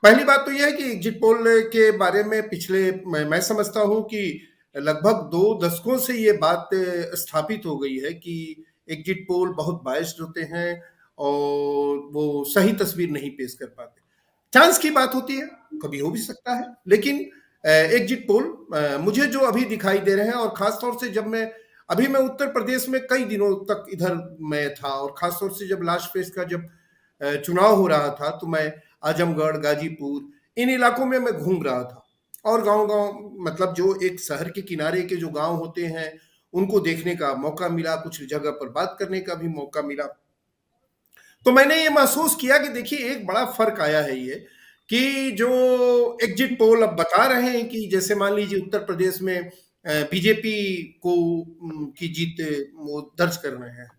पहली बात तो ये है कि एग्जिट पोल के बारे में पिछले मैं समझता हूँ कि लगभग 2 दशकों से ये बात स्थापित हो गई है कि एग्जिट पोल बहुत बायस्ड होते हैं और वो सही तस्वीर नहीं पेश कर पाते। चांस की बात होती है, कभी हो भी सकता है, लेकिन एग्जिट पोल मुझे जो अभी दिखाई दे रहे हैं और खास तौर से जब मैं उत्तर प्रदेश में कई दिनों तक इधर मैं था और खास तौर से जब लास्ट फेज का जब चुनाव हो रहा था तो मैं आजमगढ़, गाजीपुर इन इलाकों में मैं घूम रहा था और गांव-गांव मतलब जो एक शहर के किनारे के जो गांव होते हैं उनको देखने का मौका मिला, कुछ जगह पर बात करने का भी मौका मिला। तो मैंने ये महसूस किया कि देखिए एक बड़ा फर्क आया है ये कि जो एग्जिट पोल अब बता रहे हैं कि जैसे मान लीजिए उत्तर प्रदेश में बीजेपी को की जीत वो दर्ज कर रहे हैं।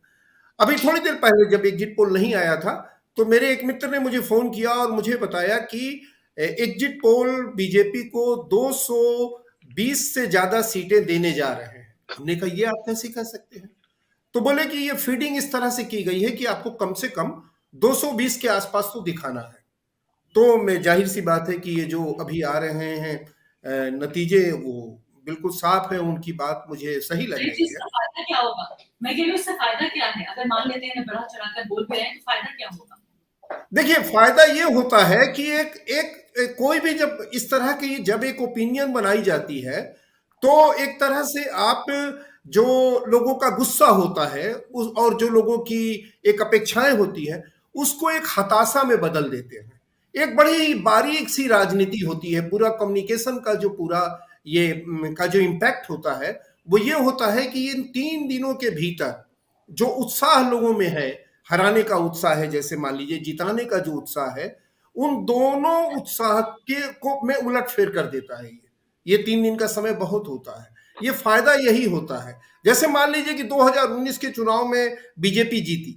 अभी थोड़ी देर पहले जब एग्जिट पोल नहीं आया था तो मेरे एक मित्र ने मुझे फोन किया और मुझे बताया कि एग्जिट पोल बीजेपी को 220 से ज्यादा सीटें देने जा रहे हैं। हमने कहा ये आप कैसे कह सकते हैं? तो बोले कि ये फीडिंग इस तरह से की गई है कि आपको कम से कम 220 के आसपास तो दिखाना है। तो मैं जाहिर सी बात है कि ये जो अभी आ रहे हैं नतीजे वो बिल्कुल साफ है, उनकी बात मुझे सही लग इस रही चीज़ है। का फ़ायदा क्या होगा? मैं कह रही हूँ इससे फ़ायदा क्या है? अगर मान लेते हैं बढ़ा-चढ़ा कर बोल भी रहे हैं तो फ़ायदा क्या होगा? देखिए फायदा ये होता है कि एक कोई भी जब इस तरह की जब एक ओपिनियन बनाई जाती है तो एक तरह से आप जो लोगों का गुस्सा होता है उस और जो लोगों की एक अपेक्षाएं होती है उसको एक हताशा में बदल देते हैं। एक बड़ी बारीक सी राजनीति होती है, पूरा कम्युनिकेशन का जो पूरा ये का जो इम्पैक्ट होता है वो ये होता है कि इन 3 दिनों के भीतर जो उत्साह लोगों में है, हराने का उत्साह है, जैसे मान लीजिए जिताने का जो उत्साह है, उन दोनों उत्साह के को में उलटफेर कर देता है ये 3 दिन का समय बहुत होता है। ये फायदा यही होता है। जैसे मान लीजिए कि 2019 के चुनाव में बीजेपी जीती,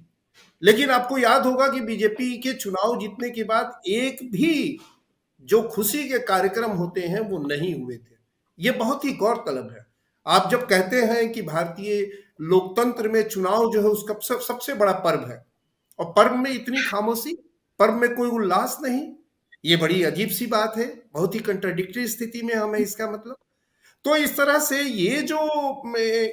लेकिन आपको याद होगा कि बीजेपी के चुनाव जीतने के बाद एक भी जो खुशी के कार्यक्रम होते हैं वो नहीं हुए थे। ये बहुत ही गौरतलब है। आप जब कहते हैं कि भारतीय लोकतंत्र में चुनाव जो है उसका सबसे बड़ा पर्व है और पर्व में इतनी खामोशी, पर्व में कोई उल्लास नहीं, ये बड़ी अजीब सी बात है। बहुत ही कंट्राडिक्टरी स्थिति में हमें इसका मतलब। तो इस तरह से ये जो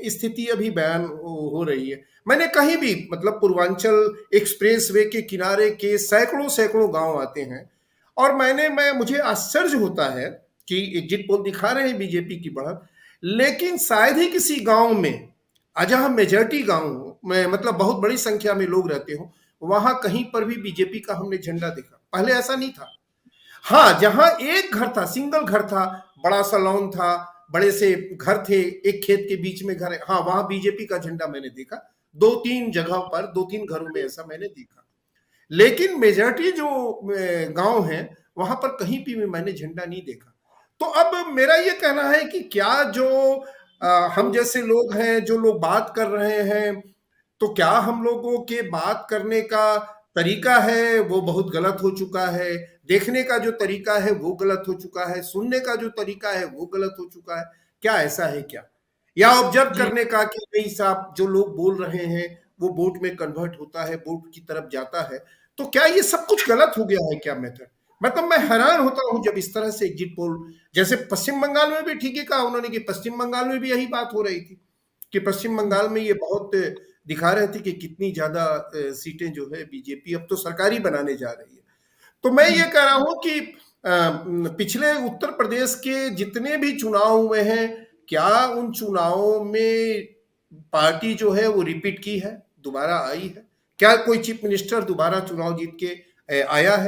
स्थिति अभी बयान हो रही है, मैंने कहीं भी मतलब पूर्वांचल एक्सप्रेसवे के किनारे के सैकड़ों सैकड़ों गांव आते हैं और मैं मुझे आश्चर्य होता है कि एग्जिट पोल दिखा रहे हैं बीजेपी की बढ़त, लेकिन शायद ही किसी गांव में जहां मेजॉरिटी गांव हो में मतलब बहुत बड़ी संख्या में लोग रहते हो वहां कहीं पर भी बीजेपी का हमने झंडा देखा। पहले ऐसा नहीं था। हाँ, जहां एक घर था, सिंगल घर था, बड़ा सा लॉन था, बड़े से घर थे, एक खेत के बीच में घर है, हाँ वहां बीजेपी का झंडा मैंने देखा। 2-3 जगह पर 2-3 घरों में ऐसा मैंने देखा। लेकिन मेजॉरिटी जो गांव है वहां पर कहीं भी मैंने झंडा नहीं देखा। तो अब मेरा ये कहना है कि क्या जो हम जैसे लोग हैं, जो लोग बात कर रहे हैं, तो क्या हम लोगों के बात करने का तरीका है वो बहुत गलत हो चुका है, देखने का जो तरीका है वो गलत हो चुका है, सुनने का जो तरीका है वो गलत हो चुका है? क्या ऐसा है क्या? या ऑब्जर्व जी। करने का कि नहीं साहब जो लोग बोल रहे हैं वो वोट में कन्वर्ट होता है, वोट की तरफ जाता है, तो क्या ये सब कुछ गलत हो गया है क्या मेथड? मतलब मैं हैरान होता हूँ जब इस तरह से एग्जिट पोल, जैसे पश्चिम बंगाल में भी ठीक ही कहा उन्होंने कि पश्चिम बंगाल में भी यही बात हो रही थी कि पश्चिम बंगाल में ये बहुत दिखा रहे थे कि कितनी ज्यादा सीटें जो है बीजेपी अब तो सरकारी बनाने जा रही है। तो मैं जी। ये कह रहा हूं कि पिछले उत्तर प्रदेश के जितने भी चुनाव हुए हैं, क्या उन चुनावों में पार्टी जो है वो रिपीट की है, दोबारा आई है? क्या कोई चीफ मिनिस्टर दोबारा चुनाव जीत के आया है?